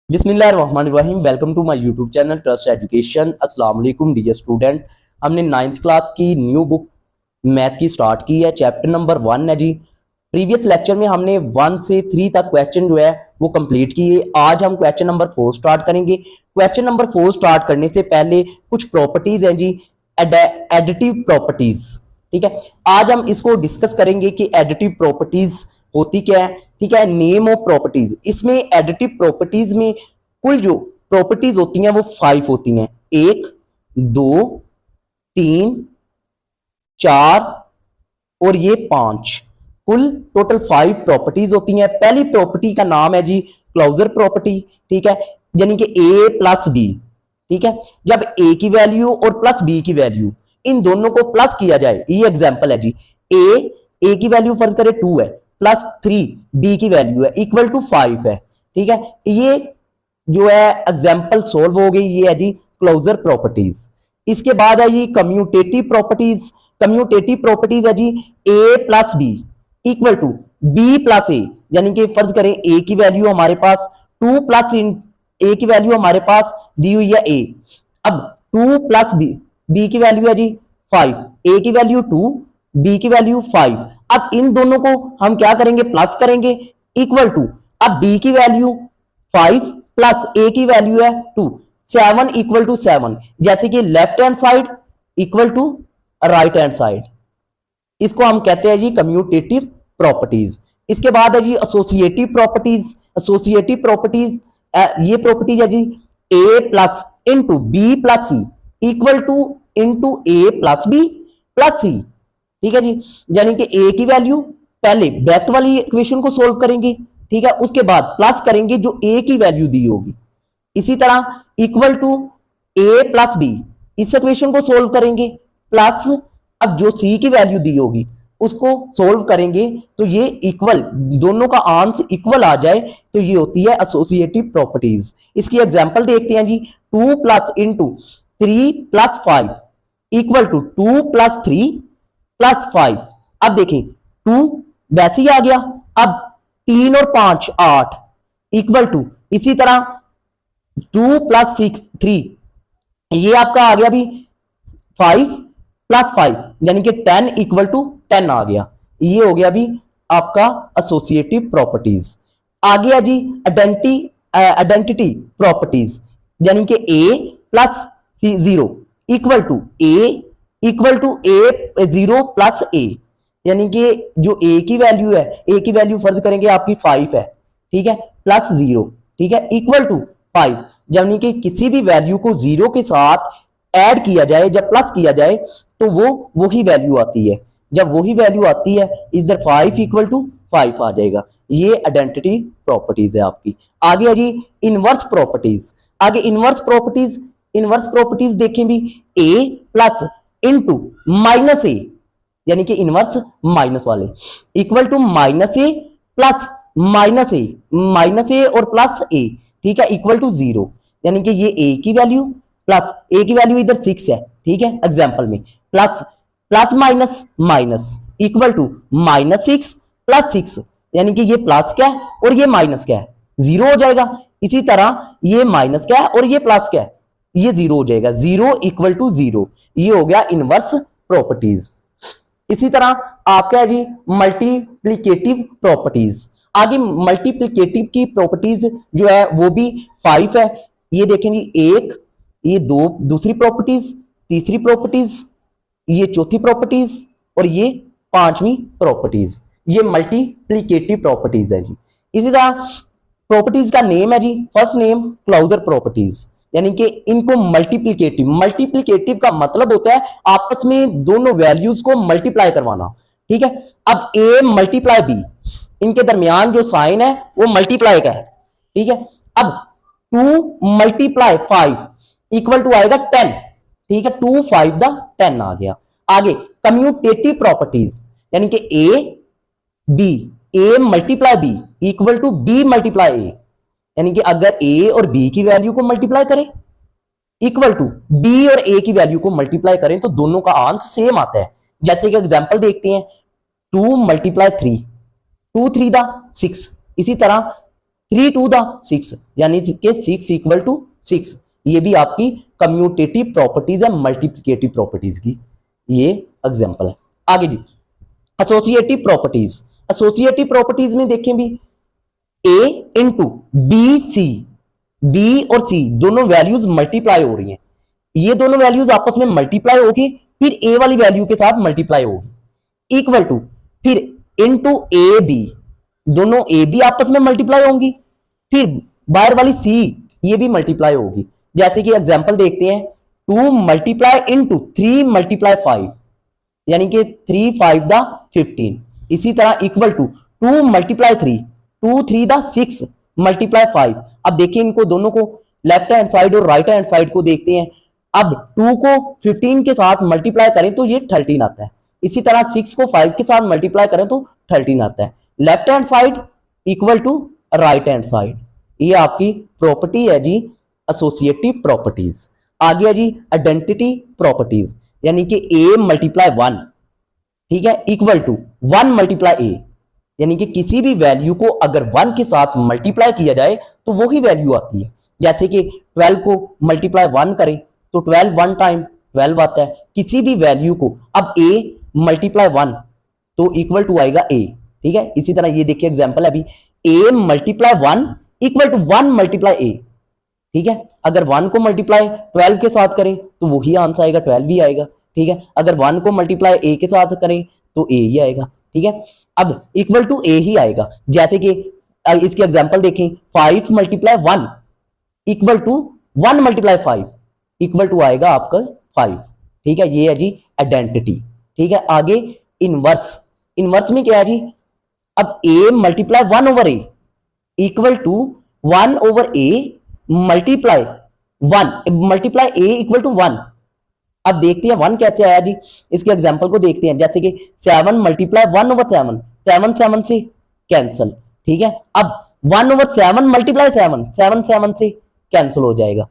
बिस्मिल्लाहिर्रहमानिर्रहीम। Welcome to my YouTube channel Trust Education. अस्सलाम वालेकुम डियर स्टूडेंट। हमने 9th क्लास की न्यू बुक मैथ की स्टार्ट की है। चैप्टर नंबर 1 है जी। प्रीवियस लेक्चर में हमने 1 से 3 तक क्वेश्चन जो है वो कंप्लीट किए। आज हम क्वेश्चन नंबर 4 स्टार्ट करेंगे। क्वेश्चन नंबर 4 स्टार्ट करने से पहले कुछ प्रॉपर्टीज हैं जी, एडिटिव प्रॉपर्टीज। ठीक है, आज हम इसको डिस्कस करेंगे कि एडिटिव प्रॉपर्टीज होती क्या है। ठीक है, नेम ऑफ प्रॉपर्टीज। इसमें एडिटिव प्रॉपर्टीज में कुल जो प्रॉपर्टीज होती हैं वो 5 होती हैं। 1, 2, 3, 4 और ये 5, कुल टोटल 5 प्रॉपर्टीज होती हैं। पहली प्रॉपर्टी का नाम है जी क्लोजर प्रॉपर्टी। ठीक है, यानी कि ए प्लस बी। ठीक है, जब ए की वैल्यू और प्लस बी की वैल्यू इन दोनों को प्लस किया जाए, ये एग्जांपल है जी। ए की वैल्यू फर्ज करे 2 है, प्लस 3 बी की वैल्यू है, इक्वल टू 5 है। ठीक है, ये जो है एग्जांपल सोल्व हो गई। ये है जी क्लोजर प्रॉपर्टीज। इसके बाद है जी कम्यूटेटिव प्रॉपर्टीज। कम्यूटेटिव प्रॉपर्टीज है जी A plus B equal to B plus A. यानी कि फर्ज करें ए की वैल्यू हमारे पास 2 प्लस ए की वैल्यू हमारे पास दी हुई है ए। अब 2 प्लस बी की वैल्यू है जी 5, ए की वैल्यू 2, बी की वैल्यू 5। अब इन दोनों को हम क्या करेंगे, प्लस करेंगे, इक्वल टू अब बी की वैल्यू 5 प्लस ए की वैल्यू है 2, 7 इक्वल टू 7। जैसे कि left hand side equal to right hand side. इसको हम कहते हैं जी कम्यूटेटिव प्रॉपर्टीज। इसके बाद है जी एसोसिएटिव प्रॉपर्टीज। एसोसिएटिव प्रॉपर्टीज, ये प्रॉपर्टीज है जी A plus into B plus C equal two into A plus B plus C. ठीक है जी, यानी कि ए की वैल्यू पहले बैक वाली इक्वेशन को सोल्व करेंगे। ठीक है, उसके बाद प्लस करेंगे जो ए की वैल्यू दी होगी। इसी तरह equal to A plus B, इस इक्वेशन को सोल्व करेंगे, प्लस अब जो सी की वैल्यू दी होगी उसको सोल्व करेंगे तो ये इक्वल, दोनों का आंसर इक्वल आ जाए तो ये होती है एसोसिएटिव प्रॉपर्टीज। इसकी एग्जांपल देखते हैं जी। 2 plus into 3 plus 5 equal to 2 plus 3 plus 5। अब देखें 2 वैसे ही आ गया। अब 3 और 5 8 इक्वल टू, इसी तरह 2 प्लस 6 3, ये आपका आ गया भी 5 प्लस 5, यानी कि 10 इक्वल टू 10 आ गया। ये हो गया भी आपका एसोसिएटिव प्रॉपर्टीज। आगे है जी आइडेंटिटी प्रॉपर्टीज, यानी कि A plus 0 equal to A 0 plus A. यानी कि जो ए की वैल्यू है, ए की वैल्यू फर्ज करेंगे आपकी 5 है, ठीक है, प्लस 0, ठीक है, इक्वल टू 5। यानी कि किसी भी वैल्यू को 0 के साथ ऐड किया जाए, जब प्लस किया जाए तो वो वही वैल्यू आती है। जब वही वैल्यू आती है इधर 5 इक्वल टू 5 आ जाएगा। ये आइडेंटिटी प्रॉपर्टीज है आपकी। आगे है जी इनवर्स प्रॉपर्टीज। आगे इनवर्स प्रॉपर्टीज देखें भी A plus into minus A, यानी कि इनवर्स माइनस वाले, equal to minus A plus minus A और प्लस ए। ठीक है, इक्वल टू 0। यानी कि ये ए की वैल्यू प्लस ए की वैल्यू इधर 6 है, ठीक है, एग्जांपल में plus plus minus minus equal to -6 plus 6। यानी कि ये प्लस क्या है और ये माइनस क्या है, 0 हो जाएगा। इसी तरह ये माइनस क्या है और ये प्लस क्या है, ये 0 हो जाएगा। 0 इक्वल टू 0, ये हो गया इनवर्स प्रॉपर्टीज। इसी तरह आपका है जी मल्टीप्लिकेटिव प्रॉपर्टीज। आगे मल्टीप्लिकेटिव की प्रॉपर्टीज जो है वो भी 5 है। ये देखें जी, एक, ये दो, दूसरी प्रॉपर्टीज, तीसरी प्रॉपर्टीज, ये चौथी प्रॉपर्टीज और ये पांचवी प्रॉपर्टीज। ये मल्टीप्लिकेटिव प्रॉपर्टीज है जी। इसी तरह प्रॉपर्टीज का नेम है जी, फर्स्ट नेम क्लोजर प्रॉपर्टीज, यानी कि इनको मल्टीप्लिकेटिव का मतलब होता है आपस में दोनों वैल्यूज को मल्टीप्लाई करवाना। ठीक है, अब ए मल्टीप्लाई बी, इनके दरमियान जो साइन है वो मल्टीप्लाई का है। ठीक है, अब 2 मल्टीप्लाई 5 इक्वल टू आएगा 10। ठीक है, 2 5 10 आ गया। आगे कम्यूटेटिव प्रॉपर्टीज, यानी कि A multiply B equal to B multiply A, यानी कि अगर ए और बी की वैल्यू को मल्टीप्लाई करें इक्वल टू बी और ए की वैल्यू को मल्टीप्लाई करें तो दोनों का आंसर सेम आता है। जैसे कि एग्जांपल देखते हैं, 2 मल्टीप्लाई 3, 2 3 6। इसी तरह 3 टू द 6 यानी कि 6 इक्वल टू 6। ये भी आपकी कम्यूटेटिव प्रॉपर्टीज है, मल्टीप्लिकेटिव प्रॉपर्टीज की ये एग्जांपल है। आगे जी एसोसिएटिव प्रॉपर्टीज। एसोसिएटिव प्रॉपर्टीज में देखें भी ए इंटू बी सी, बी और सी दोनों वैल्यूज मल्टीप्लाई हो रही हैं, ये दोनों वैल्यूज आपस में मल्टीप्लाई होगी, फिर ए वाली वैल्यू के साथ मल्टीप्लाई होगी, इक्वल टू फिर इनटू ए बी, दोनों ए बी आपस में मल्टीप्लाई होंगी, फिर बाहर वाली सी ये भी मल्टीप्लाई होगी। जैसे कि एग्जांपल देखते हैं 2 मल्टीप्लाई इनटू 3 मल्टीप्लाई 5 यानी कि 3 5 द 15। इसी तरह equal to 2 multiply 3 2 3 the 6 multiply 5। अब देखिए इनको दोनों को लेफ्ट हैंड साइड और राइट हैंड साइड को देखते हैं। अब 2 को 15 के साथ मल्टीप्लाई करें तो ये 13 आता है, इसी तरह 6 को 5 के साथ मल्टीप्लाई करें तो 13 आता है। Left hand side equal to right hand side, ये आपकी प्रॉपर्टी है जी एसोसिएटिव प्रॉपर्टीज। आगे है जी आइडेंटिटी प्रॉपर्टीज, यानी कि a मल्टीप्लाई 1, ठीक है, इक्वल टू 1 मल्टीप्लाई a, यानी कि किसी भी वैल्यू को अगर 1 के साथ मल्टीप्लाई किया जाए तो वही वैल्यू आती है। जैसे कि 12 को मल्टीप्लाई 1 करें तो 12 1 टाइम 12 आता है। किसी भी वैल्यू को अब a मल्टीप्लाई 1 तो इक्वल टू आएगा a, ठीक है। इसी तरह ये देखिए एग्जांपल है अभी a multiply 1 equal to 1 multiply a, ठीक है। अगर 1 को मल्टीप्लाई 12 के साथ करें तो वही आंसर आएगा, 12 भी आएगा, ठीक है। अगर 1 को मल्टीप्लाई a के साथ करें तो a ही आएगा, ठीक है। अब इक्वल टू a ही आएगा। जैसे कि इसके एग्जांपल देखें 5 multiply 1 equal to 1 multiply 5 equal to आएगा आपका 5, ठीक है। ये है जी आइडेंटिटी, ठीक है। आगे इनवर्स, इनवर्स में क्या है जी, अब a multiply 1 over a equal to 1 over a multiply 1 multiply a equal to 1। अब देखते हैं 1 कैसे आया जी, इसके एग्जांपल को देखते हैं। जैसे कि 7 मल्टीप्लाई 1 ओवर 7 7 7 से कैंसिल, ठीक है। अब 1 ओवर 7 मल्टीप्लाई 7 7 7 से कैंसिल हो जाएगा।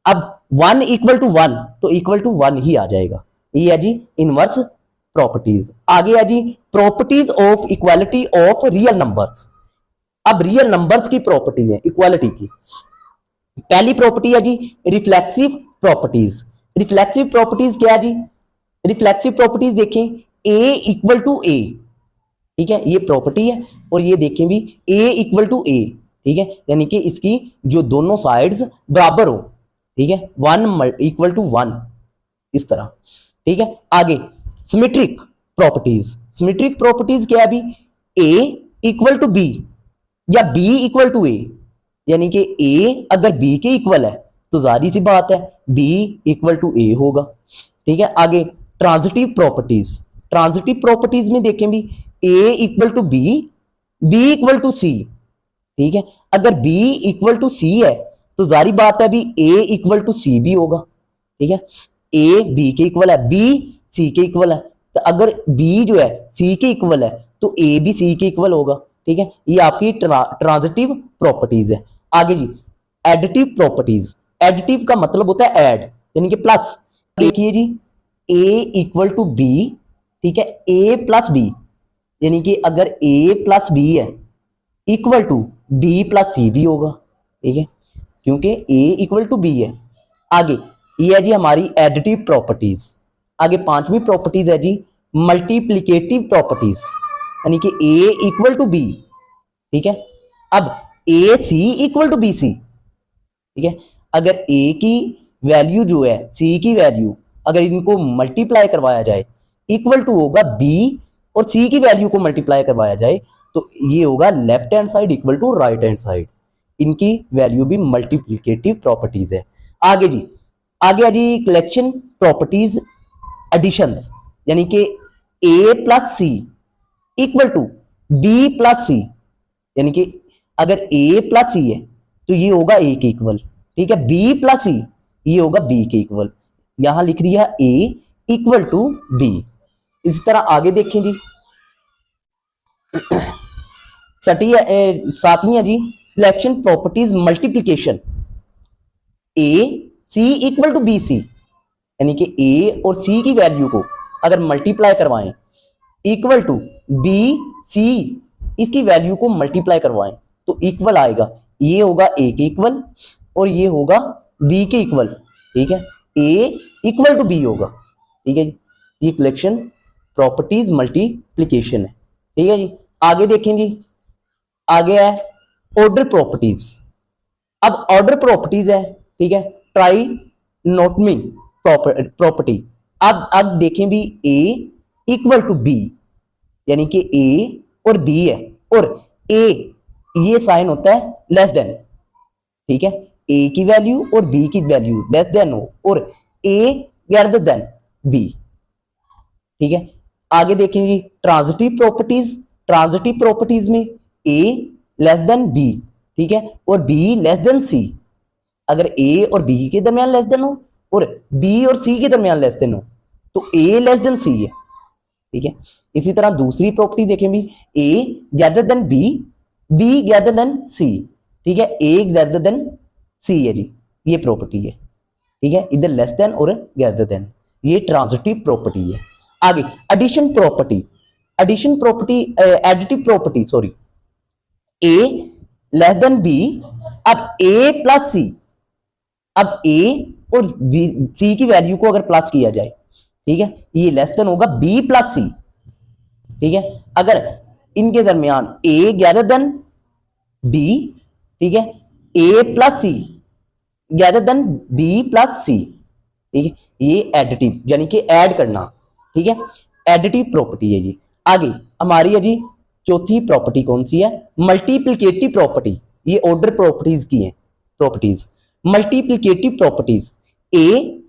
अब 1 इक्वल टू 1 तो इक्वल टू 1 ही आ जाएगा। ये है जी इनवर्स प्रॉपर्टीज। आगे है जी properties of equality of real numbers. अब रियल नंबर्स की प्रॉपर्टीज है इक्वालिटी की। पहली प्रॉपर्टी है जी रिफ्लेक्सिव प्रॉपर्टीज। रिफ्लेक्सिव प्रॉपर्टीज क्या है जी, रिफ्लेक्सिव प्रॉपर्टीज देखें a इक्वल टू a, ठीक है, ये प्रॉपर्टी है। और ये देखें भी a इक्वल टू a, ठीक है, यानी कि इसकी जो दोनों साइड्स बराबर हो, ठीक है, 1 इक्वल टू 1 इस तरह, ठीक है। आगे सिमेट्रिक प्रॉपर्टीज। सिमेट्रिक प्रॉपर्टीज क्या है अभी a इक्वल टू b या b इक्वल टू a, यानी कि a अगर b के इक्वल है तो जारी सी बात है b इक्वल टू a होगा, ठीक है। आगे ट्रांजिटिव प्रॉपर्टीज। ट्रांजिटिव प्रॉपर्टीज में देखें भी a equal to b, b equal to c, ठीक है। अगर b इक्वल टू c है तो जारी बात है भी a इक्वल टू c भी होगा, ठीक है। a b के इक्वल है, b c के इक्वल है, तो अगर b जो है c के इक्वल है तो a भी c के इक्वल होगा, ठीक है। ये आपकी ट्रांजिटिव प्रॉपर्टीज है। आगे जी एडिटिव प्रॉपर्टीज। एडिटिव का मतलब होता है ऐड, यानी कि प्लस। देखिए जी a इक्वल टू b, ठीक है, a प्लस b, यानी कि अगर a प्लस b है equal to b plus c भी होगा, ठीक है, क्योंकि a इक्वल टू b है। आगे ये है जी हमारी एडिटिव प्रॉपर्टीज। आगे पांचवी प्रॉपर्टीज है जी मल्टीप्लिकेटिव प्रॉपर्टीज, यानी कि a इक्वल टू b, ठीक है। अब a c equal to b c, ठीक है। अगर a की वैल्यू जो है c की वैल्यू अगर इनको मल्टीप्लाई करवाया जाए इक्वल टू होगा b, और c की वैल्यू को मल्टीप्लाई करवाया जाए तो ये होगा left hand side equal to right hand side. इनकी वैल्यू भी मल्टीप्लिकेटिव प्रॉपर्टीज है। आगे जी आगे है जी कलेक्शन प्रॉपर्टीज एडिशंस, यानी कि a plus C equal to b plus C, यानी कि अगर a प्लस सी है तो ये होगा a के इक्वल, ठीक है। b प्लस सी ये होगा b के इक्वल। यहां लिख दिया a इक्वल टू b। इसी तरह आगे देखें जी सातवीं है जी selection properties multiplication. a c equal to B C, यानी कि a और c की वैल्यू को अगर मल्टीप्लाई करवाएं इक्वल टू b c इसकी वैल्यू को मल्टीप्लाई करवाएं तो इक्वल आएगा। ये होगा ए के इक्वल और ये होगा बी के इक्वल, ठीक है, ए इक्वल टू बी होगा, ठीक है जी। ये कलेक्शन प्रॉपर्टीज मल्टीप्लिकेशन है, ठीक है जी। आगे देखें जी, आगे है ऑर्डर प्रॉपर्टीज। अब ऑर्डर प्रॉपर्टीज है, ठीक है, ट्राई नोटमी प्रॉपर्टी। अब देखें भी ए इक्वल टू बी, यानी कि ए और बी है और ए ये साइन होता है लेस देन, ठीक है, ए की वैल्यू और बी की वैल्यू लेस देन हो और ए ग्रेटर देन बी, ठीक है। आगे देखेंगे ट्रांजिटिव प्रॉपर्टीज। ट्रांजिटिव प्रॉपर्टीज में ए लेस देन बी, ठीक है, और बी लेस देन सी। अगर ए और बी के दरमियान लेस देन हो और बी और सी के दरमियान लेस देन हो तो ए लेस देन सी है, ठीक है। इसी तरह दूसरी प्रॉपर्टी देखें भी, A greater than B, B greater than C, ठीक है, ए ग्रेटर देन सी है जी, ये प्रॉपर्टी है, ठीक है, इधर लेस देन और ग्रेटर देन, ये ट्रांजिटिव प्रॉपर्टी है। आगे addition property. Addition property, additive property sorry, A less than B, अब ए प्लस सी, अब ए और बी सी की वैल्यू को अगर प्लस किया जाए, ठीक है, ये लेस देन होगा बी प्लस सी, ठीक है। अगर इनके दरमियान ए ग्रेटर देन बी, ठीक है, ए प्लस सी greater than B plus C, ठीक है, ये एडिटिव यानी कि ऐड करना, ठीक है, एडिटिव प्रॉपर्टी है जी। आगे हमारी है जी चौथी प्रॉपर्टी कौन सी है, मल्टीप्लिकेटिव प्रॉपर्टी। ये ऑर्डर प्रॉपर्टीज की है properties. Multiplicative properties, A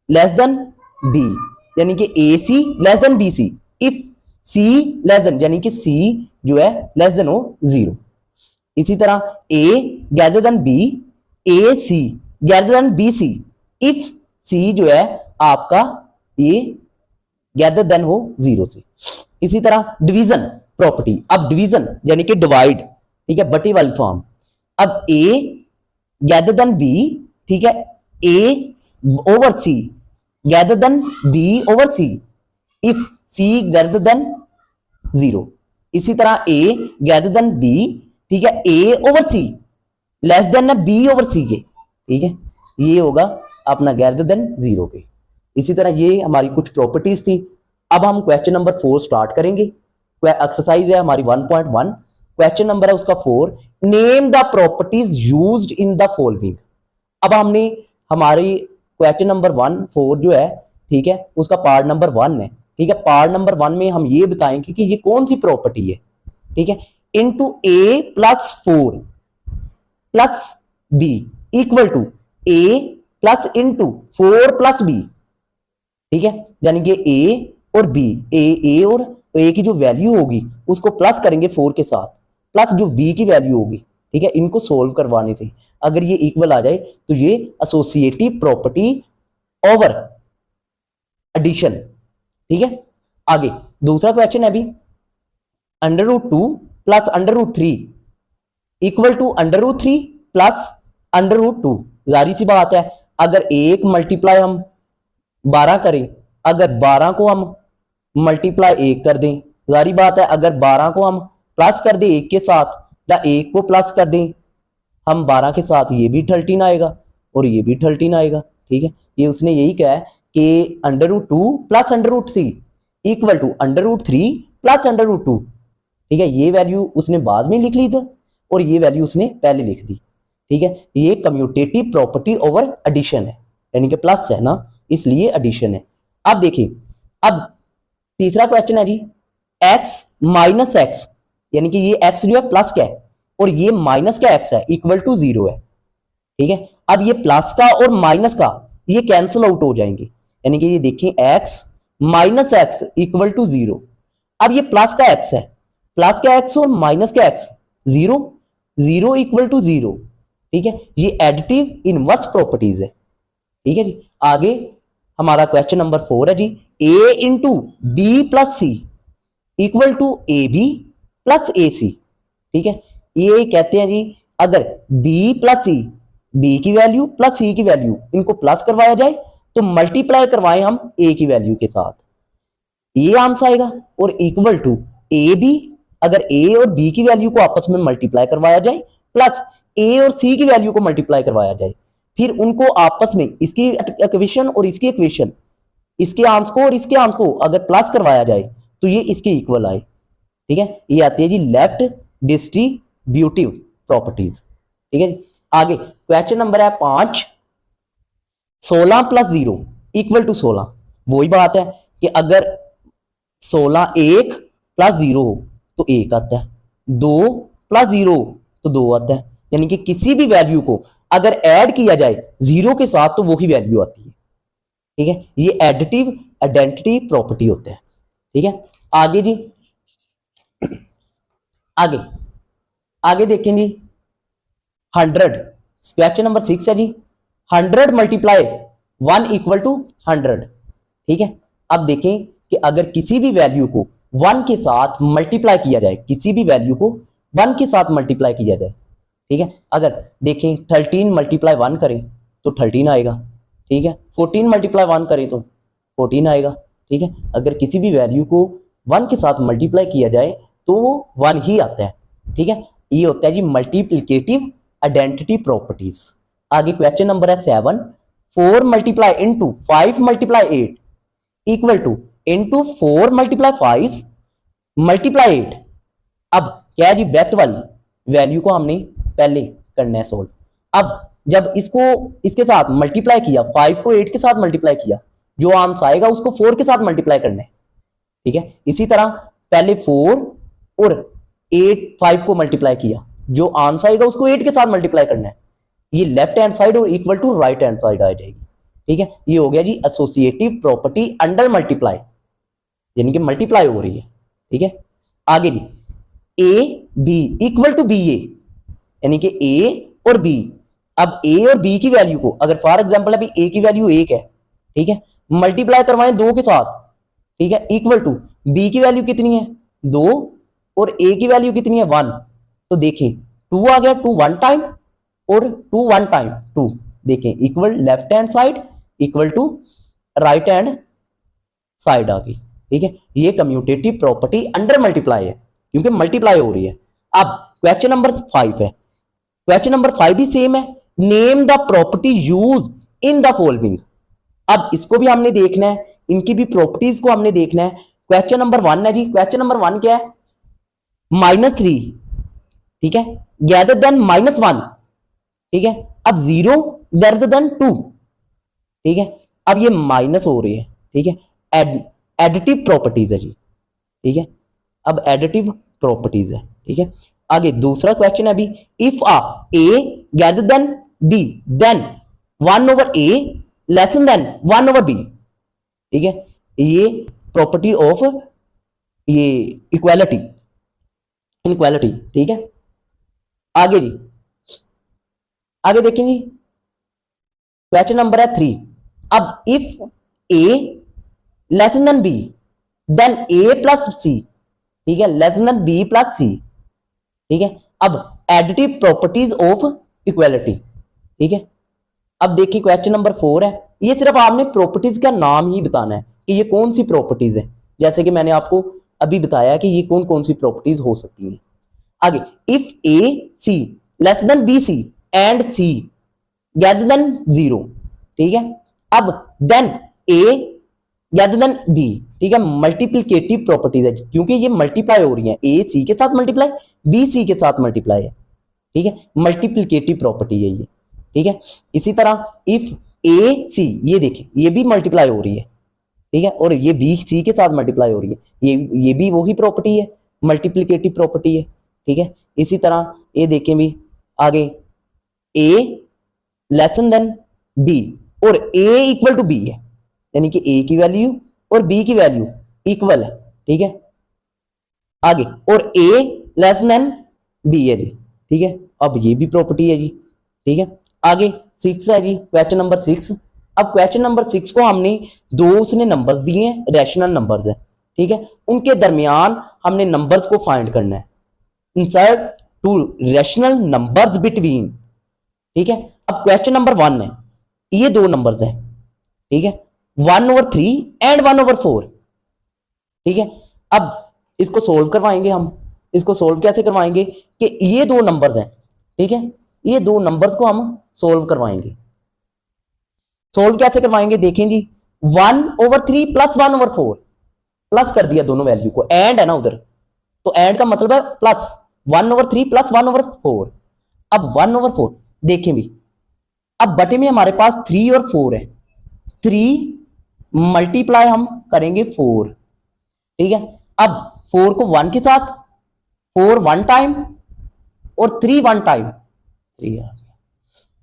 less than B यानी कि A C less than B C, if C less than यानी कि सी जो है लेस देन हो जीरो। इसी तरह A greater than B, A C greater than B C, if C जो है आपका ये ग्रेटर देन हो जीरो से। इसी तरह डिवीजन प्रॉपर्टी। अब डिवीजन यानी कि डिवाइड, ठीक है, बटी वाली फॉर्म। अब ए ग्रेटर देन बी, ठीक है, A over C greater than B over C, if C greater than zero. इसी तरह ए ग्रेटर देन बी, ठीक है, A over C less than है बी ओवर सी के, ठीक है, ये होगा अपना ग्रेटर देन जीरो के। इसी तरह ये हमारी कुछ प्रॉपर्टीज थी। अब हम क्वेश्चन नंबर 4 स्टार्ट करेंगे। एक्सरसाइज है हमारी 1.1, क्वेश्चन नंबर है उसका 4, name the properties used in the following. अब हमने हमारी क्वेश्चन नंबर 1.4 जो है, ठीक है, उसका पार्ट नंबर 1 है, ठीक है। पार्ट नंबर 1 में हम ये बताएंगे कि ये कौन सी प्रॉपर्टी है, ठीक है। Into A plus 4 plus B equal to A plus into 4 plus B, ठीक है, यानी कि ए और बी, ए और ए की जो वैल्यू होगी उसको प्लस करेंगे 4 के साथ, प्लस जो बी की वैल्यू होगी, ठीक है, इनको सोल्व करवाने से अगर ये इक्वल आ जाए तो ये एसोसिएटिव प्रॉपर्टी ओवर एडिशन, ठीक है। आगे दूसरा क्वेश्चन है अभी, √2 प्लस √3 इक्वल टू √3 प्लस √2। जारी सी बात है, अगर एक मल्टीप्लाई हम 12 करें, अगर 12 को हम मल्टीप्लाई 1 कर दें, जारी बात है अगर 12 को हम प्लस कर दें 1 के साथ या 1 को प्लस कर दें हम 12 के साथ, ये भी 13 आएगा और ये भी 13 आएगा, ठीक है। ये उसने यही कहा है कि √2 प्लस √3 इक्वल टू √3 प्लस √2, ठीक है। ये वैल्यू उसने बाद में लिख ली थी और ये वैल्यू उसने पहले लिख दी, ठीक है। ये कम्यूटेटिव प्रॉपर्टी ओवर एडिशन है, यानी कि प्लस है ना, इसलिए एडिशन है। अब देखिए, अब तीसरा क्वेश्चन है जी, x माइनस एक्स, यानी कि ये x जो है प्लस का है और ये माइनस का x है, इक्वल टू 0 है, ठीक है। अब ये प्लस का और माइनस का ये कैंसिल आउट हो जाएंगे, यानी कि ये देखें x minus X equal to 0। अब ये प्लस का x है, प्लस का x और माइनस का x, 0 0 इक्वल टू 0, ठीक है। ये एडिटिव इनवर्स प्रॉपर्टीज है, ठीक है जी। आगे हमारा क्वेश्चन नंबर 4 है जी, a into B plus C equal to A B plus A C, ठीक है। ये कहते हैं जी अगर b प्लस सी, बी की वैल्यू प्लस सी की वैल्यू इनको प्लस करवाया जाए तो मल्टीप्लाई करवाएं हम a की वैल्यू के साथ, ये आंसर आएगा, और इक्वल टू ए बी, अगर a और b की वैल्यू को आपस में मल्टीप्लाई करवाया जाए प्लस ए और सी की वैल्यू को मल्टीप्लाई करवाया जाए, फिर उनको आपस में इसकी इक्वेशन और इसकी इक्वेशन, इसके आंस को और इसके आंस को अगर प्लस करवाया जाए तो ये इसके इक्वल आए। ठीक है, ये आती है जी लेफ्ट डिस्ट्रीब्यूटिव प्रॉपर्टीज। ठीक है, आगे क्वेश्चन नंबर है 5, 16 प्लस 0 इक्वल टू 16। वही बात है कि अगर 16 1 प्लस 0 हो तो 1 आता है, 2 प्लस 0 तो 2 आता है, यानी कि किसी भी वैल्यू को अगर ऐड किया जाए 0 के साथ तो वही वैल्यू आती है। ठीक है, ये एडिटिव आइडेंटिटी प्रॉपर्टी होते हैं। ठीक है, आगे जी, आगे आगे देखें जी 100, क्वेश्चन नंबर 6 है जी 100 मल्टीप्लाई 1 इक्वल टू 100। ठीक है, अब देखें कि अगर किसी भी वैल्यू को 1 के साथ मल्टीप्लाई किया जाए, किसी भी वैल्यू को 1 के साथ मल्टीप्लाई किया जाए, ठीक है, अगर देखें 13 मल्टीप्लाई 1 करें तो 13 आएगा। ठीक है, 14 मल्टीप्लाई 1 करें तो 14 आएगा। ठीक है, अगर किसी भी वैल्यू को 1 के साथ मल्टीप्लाई किया जाए तो वो 1 ही आता है। ठीक है, ये होता है जी मल्टीप्लिकेटिव आइडेंटिटी प्रॉपर्टीज। आगे क्वेश्चन नंबर है 7, 4 multiply into 5 multiply 8 equal two into 4 multiply 5 multiply 8। अब क्या है जी, ब्रैकेट वाली वैल्यू को हमने पहले करना है सोल्व। अब जब इसको इसके साथ मल्टीप्लाई किया, 5 को 8 के साथ मल्टीप्लाई किया, जो आंसर आएगा उसको 4 के साथ मल्टीप्लाई करना है। ठीक है, इसी तरह पहले 4 और 8 5 को मल्टीप्लाई किया, जो आंसर आएगा उसको 8 के साथ मल्टीप्लाई करना है। ये लेफ्ट हैंड साइड और equal to right hand side आ जाएगी। ठीक है, ये हो गया जी एसोसिएटिव प्रॉपर्टी अंडर मल्टीप्लाई, यानी कि मल्टीप्लाई हो रही है। ठीक है, आगे जी A B equal to B A, यानी कि ए और बी। अब ए और बी की वैल्यू को अगर फॉर एग्जांपल अभी ए की वैल्यू 1 है, ठीक है, मल्टीप्लाई करवाएं 2 के साथ, ठीक है, इक्वल टू बी की वैल्यू कितनी है 2 और ए की वैल्यू कितनी है 1, तो देखें 2 आ गया, 2 1 टाइम और 2 1 टाइम 2, देखें equal left hand side equal to right hand side आ गई। ठीक है, ये कम्यूटेटिव प्रॉपर्टी अंडर मल्टीप्लाई है क्योंकि मल्टीप्लाई हो रही है। अब क्वेश्चन नंबर 5 है, क्वेश्चन नंबर 5 भी सेम है, name the property use in the following. अब इसको भी हमने देखना है, इनकी भी प्रॉपर्टीज को हमने देखना है। क्वेश्चन नंबर 1 है जी, क्वेश्चन नंबर 1 क्या है, -3, ठीक है, ग्रेटर देन -1, ठीक है, अब 0 ग्रेटर देन 2, ठीक है, अब ये माइनस हो रही है। ठीक है, एडिटिव प्रॉपर्टीज है जी। ठीक है, अब एडिटिव प्रॉपर्टीज है। ठीक है, आगे दूसरा क्वेश्चन है अभी, if a a greater than B then 1 over a lesson than 1 over b. ठीक है, ये प्रॉपर्टी ऑफ ये इक्वालिटी, इनक्वालिटी। ठीक है, आगे जी, आगे देखेंगे क्वेश्चन नंबर है 3, अब if A lesson than B then A plus C, ठीक है, less than B plus C. ठीक है, अब एडिटिव प्रॉपर्टीज ऑफ इक्वालिटी। ठीक है, अब देखिए क्वेश्चन नंबर 4 है, ये सिर्फ आपने प्रॉपर्टीज का नाम ही बताना है कि ये कौन सी प्रॉपर्टीज है, जैसे कि मैंने आपको अभी बताया कि ये कौन कौन सी प्रॉपर्टीज हो सकती हैं। आगे if a C less than B c and c greater than 0, ठीक है, अब then a greater than B. ठीक है, मल्टीप्लिकेटिव प्रॉपर्टीज है क्योंकि ये मल्टीप्लाई हो रही है, ए सी के साथ मल्टीप्लाई, बी सी के साथ मल्टीप्लाई है। ठीक है, मल्टीप्लिकेटिव प्रॉपर्टी है ये। ठीक है, इसी तरह इफ ए सी, ये देखिए ये भी मल्टीप्लाई हो रही है, ठीक है, और ये बी सी के साथ मल्टीप्लाई हो रही है, ये भी वही प्रॉपर्टी है, मल्टीप्लिकेटिव प्रॉपर्टी है। ठीक है, इसी तरह ये देखें भी आगे, ए लेसन देन बी और ए इक्वल टू बी है, यानी कि ए की वैल्यू और बी की वैल्यू इक्वल है। ठीक है, आगे और ए लेस देन बी है जी। ठीक है, अब ये भी प्रॉपर्टी है जी। ठीक है, आगे 6 है जी, क्वेश्चन नंबर 6। अब क्वेश्चन नंबर 6 को हमने दो उसने नंबर्स दिए हैं, रैशनल नंबर्स है। ठीक है, उनके दरमियान हमने नंबर्स को फाइंड करना है, insert to rational numbers between. ठीक है, अब क्वेश्चन नंबर 1 है, ये दो नंबर्स हैं, ठीक है, 1/3 एंड 1/4। ठीक है, अब इसको सोल्व करवाएंगे हम, इसको सोल्व कैसे करवाएंगे कि ये दो नंबर्स हैं, ठीक है, ये दो नंबर्स को हम सोल्व करवाएंगे। सोल्व कैसे करवाएंगे देखें जी, 1/3 प्लस 1/4, प्लस कर दिया दोनों वैल्यू को, एंड है ना उधर, तो एंड का मतलब है प्लस 1/3 प्लस 1/4। अब 1/4 देखें भी, अब बटे में हमारे पास 3 और 4 है, 3 मल्टीप्लाई हम करेंगे 4, ठीक है। अब 4 को 1 के साथ, 4 1 टाइम और 3 1 टाइम, 3 आ गया,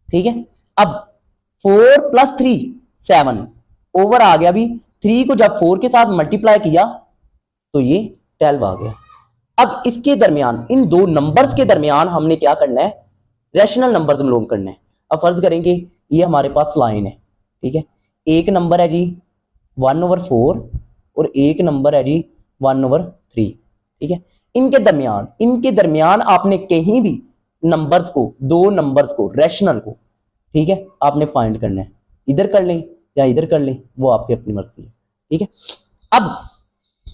ठीक है। अब 4 प्लस 3 7 ओवर आ गया, भी 3 को जब 4 के साथ मल्टीप्लाई किया तो ये 12 आ गया। अब इसके दरमियान, इन दो नंबर्स के दरमियान हमने क्या करना है, रैशनल नंबर्स मालूम करना है। अब फर्ज करेंगे ये हमारे पास लाइन है, ठीक है, एक नंबर है जी 1/4 और एक नंबर है जी 1/3, ठीक है। इनके दरमियान आपने कहीं भी नंबर्स को, दो नंबर्स को, रैशनल को, ठीक है, आपने फाइंड करना है। इधर कर लें या इधर कर लें, वो आपकी अपनी मर्जी है, ठीक है। अब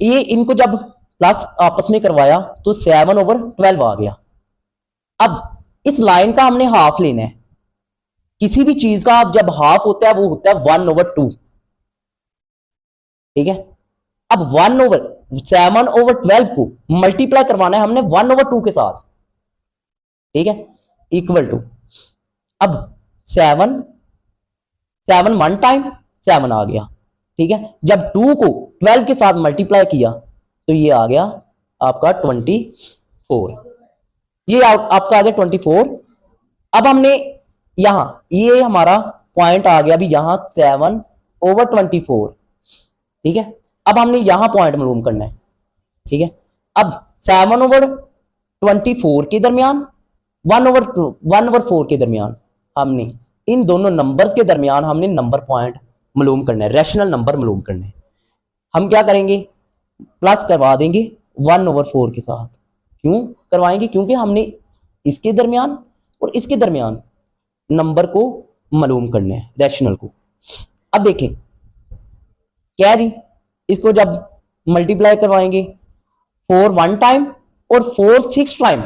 ये इनको जब प्लस आपस में करवाया तो 7/12 आ गया। अब इस लाइन का हमने हाफ लेना है। किसी भी चीज का आप जब हाफ होता है वो होता है 1/2, ठीक है। अब 7/12 को मल्टीप्लाई करवाना है हमने 1/2 के साथ, ठीक है, इक्वल टू, अब 7 7 1 टाइम 7 आ गया, ठीक है। जब 2 को 12 के साथ मल्टीप्लाई किया तो ये आ गया आपका 24, ये आपका आ गया 24। अब हमने यहां, ये हमारा पॉइंट आ गया भी यहां 7/24, ठीक है। अब हमने यहां पॉइंट मालूम करना है, ठीक है। अब 7/24 के दरमियान, 1/4 के दरमियान, हमने इन दोनों नंबर्स के दरमियान हमने नंबर पॉइंट मालूम करना है, रैशनल नंबर मालूम करना है। हम क्या करेंगे, प्लस करवा देंगे 1/4 के साथ। क्यों करवाएंगे, क्योंकि हमने इसके दरमियान और इसके दरमियान नंबर को मालूम करना है, रैशनल को। अब देखें क्या जी, इसको जब मल्टीप्लाई करवाएंगे 4 1 टाइम और 4 6 टाइम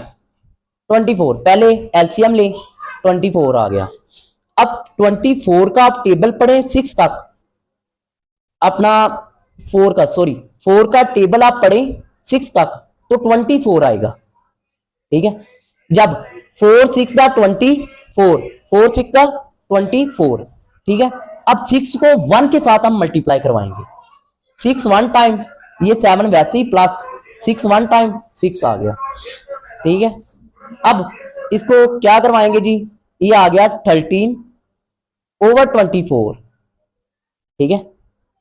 24, पहले एलसीएम ले, 24 आ गया। अब 24 का आप टेबल पढ़े 6 तक, अपना 4 का टेबल आप पढ़े 6 तक तो 24 आएगा, ठीक है। जब 4 6 का 24, 4 6 का 24, ठीक है। अब 6 को 1 के साथ हम मल्टीप्लाई करवाएंगे, 6 1 टाइम, ये 7 वैसे ही प्लस 6 1 टाइम 6 आ गया, ठीक है। अब इसको क्या करवाएंगे जी, ये आ गया 13/24, ठीक है।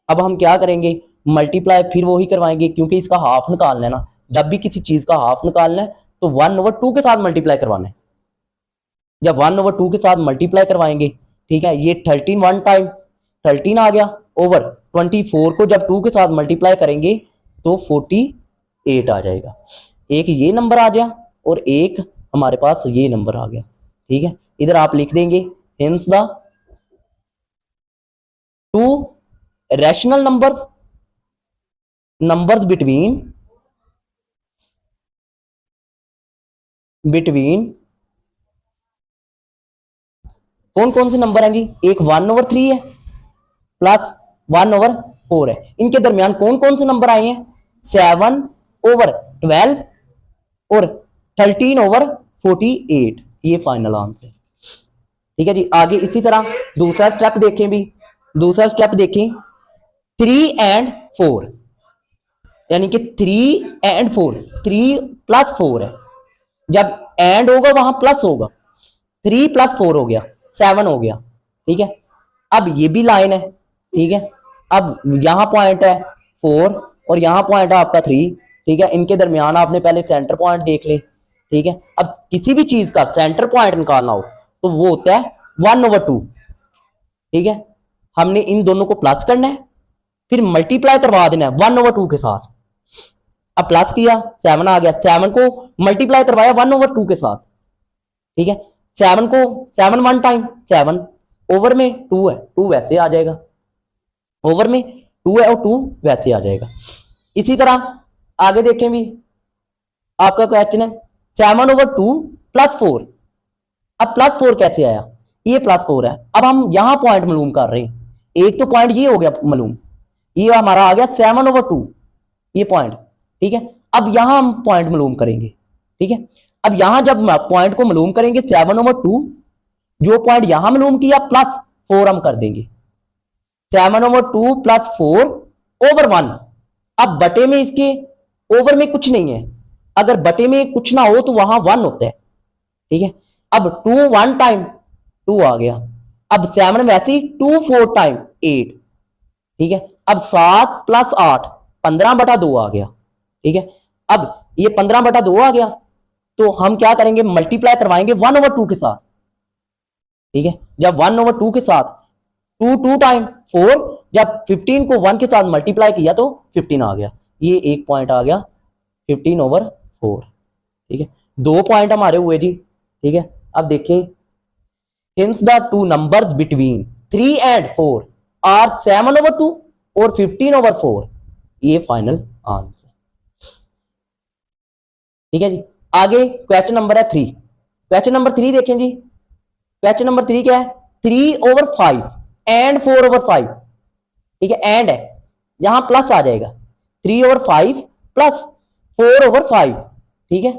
अब हम क्या करेंगे, मल्टीप्लाई फिर वही करवाएंगे, क्योंकि इसका हाफ निकालना है ना। जब भी किसी चीज का हाफ निकालना है तो 1/2 के साथ मल्टीप्लाई करवाना है। जब 1/2 के साथ मल्टीप्लाई करवाएंगे, ठीक है, ये 13 1 टाइम 13 आ गया, ओवर 24 को जब 2 के साथ मल्टीप्लाई करेंगे तो 48 आ जाएगा। एक ये नंबर आ गया और एक हमारे पास ये नंबर आ गया, ठीक है। इधर आप लिख देंगे hence the two rational numbers between कौन कौन से नंबर हैं जी, एक 1/3 है प्लस 1/4 है। इनके दरमियान कौन कौन से नंबर आए हैं, 7/12 और 13/48, ये फाइनल आंसर, ठीक है जी। आगे इसी तरह दूसरा स्टेप देखें भी, दूसरा स्टेप देखें 3 और 4, यानी कि 3 और 4, 3 + 4 है, जब एंड होगा वहां प्लस होगा, 3 + 4 हो गया 7 हो गया, ठीक है। अब ये भी लाइन है, ठीक है। अब यहां पॉइंट है 4 और यहां पॉइंट है आपका 3, ठीक है। इनके दरमियान आपने पहले सेंटर पॉइंट देख ले, ठीक है। अब किसी भी चीज का सेंटर पॉइंट निकालना हो तो वो होता है 1/2, ठीक है। हमने इन दोनों को प्लस करना है, फिर मल्टीप्लाई करवा देना है 1/2 के साथ। अब प्लस किया 7 आ गया, 7 को मल्टीप्लाई करवाया 1/2 के साथ, ठीक है। 7 को 7 1 टाइम 7, ओवर में 2 है, 2 वैसे आ जाएगा, ओवर में 2 है और 2 वैसे आ जाएगा। इसी तरह आगे देखें भी, आपका क्वेश्चन है 7/2 + 4, अब +4 कैसे आया, ये +4 है। अब हम यहां पॉइंट मालूम कर रहे हैं, एक तो पॉइंट ये हो गया मालूम, ये हमारा आ गया 7/2 ये पॉइंट, ठीक है। अब यहां हम पॉइंट मालूम करेंगे, ठीक है। अब यहां जब पॉइंट को मालूम करेंगे 7/2, जो पॉइंट यहां मालूम किया +4 हम कर देंगे, 7/2 +4/1। अब बटे में इसके ओवर में कुछ नहीं है, अगर बटे में कुछ ना हो तो वहां 1 होता है, ठीक है। अब 2 1 टाइम 2 आ गया। अब 7 वैसे ही 2 4 टाइम 8, ठीक है। अब 7 + 8 15/2 आ गया, ठीक है। अब ये 15/2 आ गया, तो हम क्या करेंगे, मल्टीप्लाई करवाएंगे 1/2 के साथ, ठीक है। जब 1/2 के साथ 2 2 टाइम 4, जब 15 को 1 के साथ मल्टीप्लाई किया तो 15 आ गया, ये एक पॉइंट आ गया 15/4, ठीक है। 2 पॉइंट हमारे हुए जी, ठीक है। अब देखिए, hence the two numbers between 3 and 4 are 7/2 और 15/4, ये फाइनल आंसर, ठीक है जी। आगे क्वेश्चन नंबर है 3। क्वेश्चन नंबर 3 देखें जी, क्वेश्चन नंबर 3 क्या है, 3/5 एंड 4/5, ठीक है। एंड है, यहां प्लस आ जाएगा, 3/5 प्लस 4/5, ठीक है।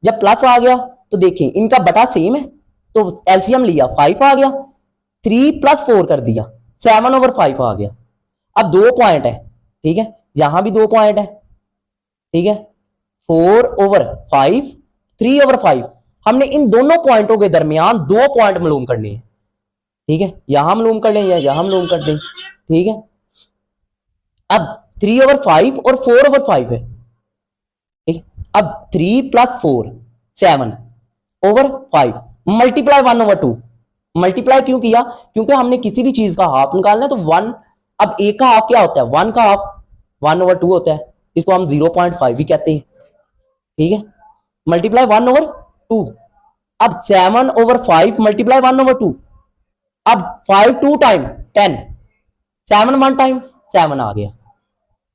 जब प्लस आ गया तो देखिए इनका बटा सेम है, तो एलसीएम लिया 5 आ गया, 3 + 4 कर दिया 7/5 आ गया। अब 2 पॉइंट है, ठीक है, यहां भी 2 पॉइंट है, ठीक है। 4/5 3/5, हमने इन दोनों पॉइंटों के दरमियान 2 पॉइंट मालूम करने हैं, ठीक है। यहां मालूम कर लें या यहां मालूम कर दें, ठीक है। अब 3/5 और 4/5 है, ठीक है। अब 3 + 4 7/5 मल्टीप्लाई 1/2, मल्टीप्लाई क्यों किया, क्योंकि हमने किसी भी चीज का हाफ निकालना है तो 1, अब एक का हाफ क्या होता है, 1 का हाफ 1/2 होता है, इसको हम 0.5 भी कहते हैं, ठीक है। मल्टीप्लाई 1/2, अब 7/5 मल्टीप्लाई 1/2, अब 5 2 टाइम 10, 7 1 टाइम 7 आ गया,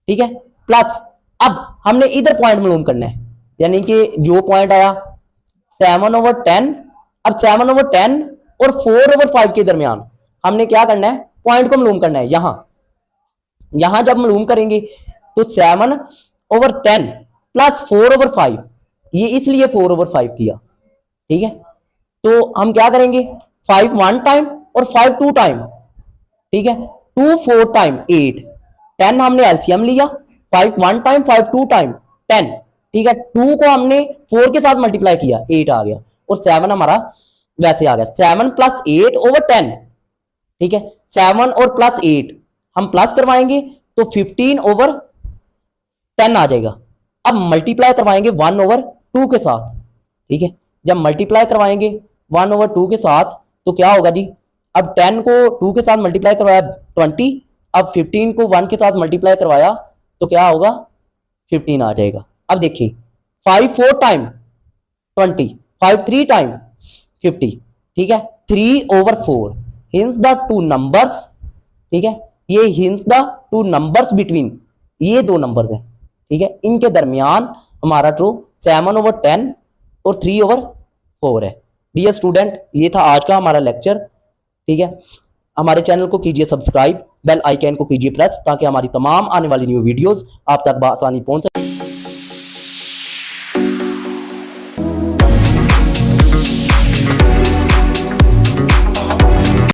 ठीक है। प्लस अब हमने इधर पॉइंट मालूम करना है, यानी कि जो पॉइंट आया 7/10, अब 7/10 और 4/5 के दरमियान हमने क्या करना है, पॉइंट को मालूम करना है। यहां जब मालूम करेंगे तो 7/10 प्लस 4/5, ये इसलिए 4/5 किया, ठीक है। तो हम क्या करेंगे, 5 1 टाइम और 5 2 टाइम, ठीक है। 2 4 टाइम 8, 10 हमने एलसीएम लिया, 5 1 टाइम 5 2 टाइम 10, ठीक है। 2 को हमने 4 के साथ मल्टीप्लाई किया 8 आ गया, और 7 हमारा वैसे आ गया, 7 + 8/10, ठीक है। 7 और प्लस 8 हम प्लस करवाएंगे तो 15/10 आ जाएगा। अब मल्टीप्लाई करवाएंगे 1/2 के साथ, ठीक है। जब मल्टीप्लाई करवाएंगे 1/2 के साथ तो क्या होगा जी, अब 10 को 2 के साथ मल्टीप्लाई करवाया 20, अब 15 को 1 के साथ मल्टीप्लाई करवाया तो क्या होगा, 15 आ जाएगा। अब देखिए 5 4 टाइम 20, 5 3 टाइम 50, ठीक है। 3/4 हिंस द टू नंबर्स, ठीक है, ये hints the two numbers between, ये 2 नंबर्स हैं, ठीक है, इनके दरमियान हमारा ट्रू 7/10 और 3/4 है। डियर स्टूडेंट, ये था आज का हमारा लेक्चर, ठीक है। हमारे चैनल को कीजिए सब्सक्राइब, बेल आइकन को कीजिए प्रेस, ताकि हमारी तमाम आने वाली न्यू वीडियोस आप तक आसानी पहुंच सके।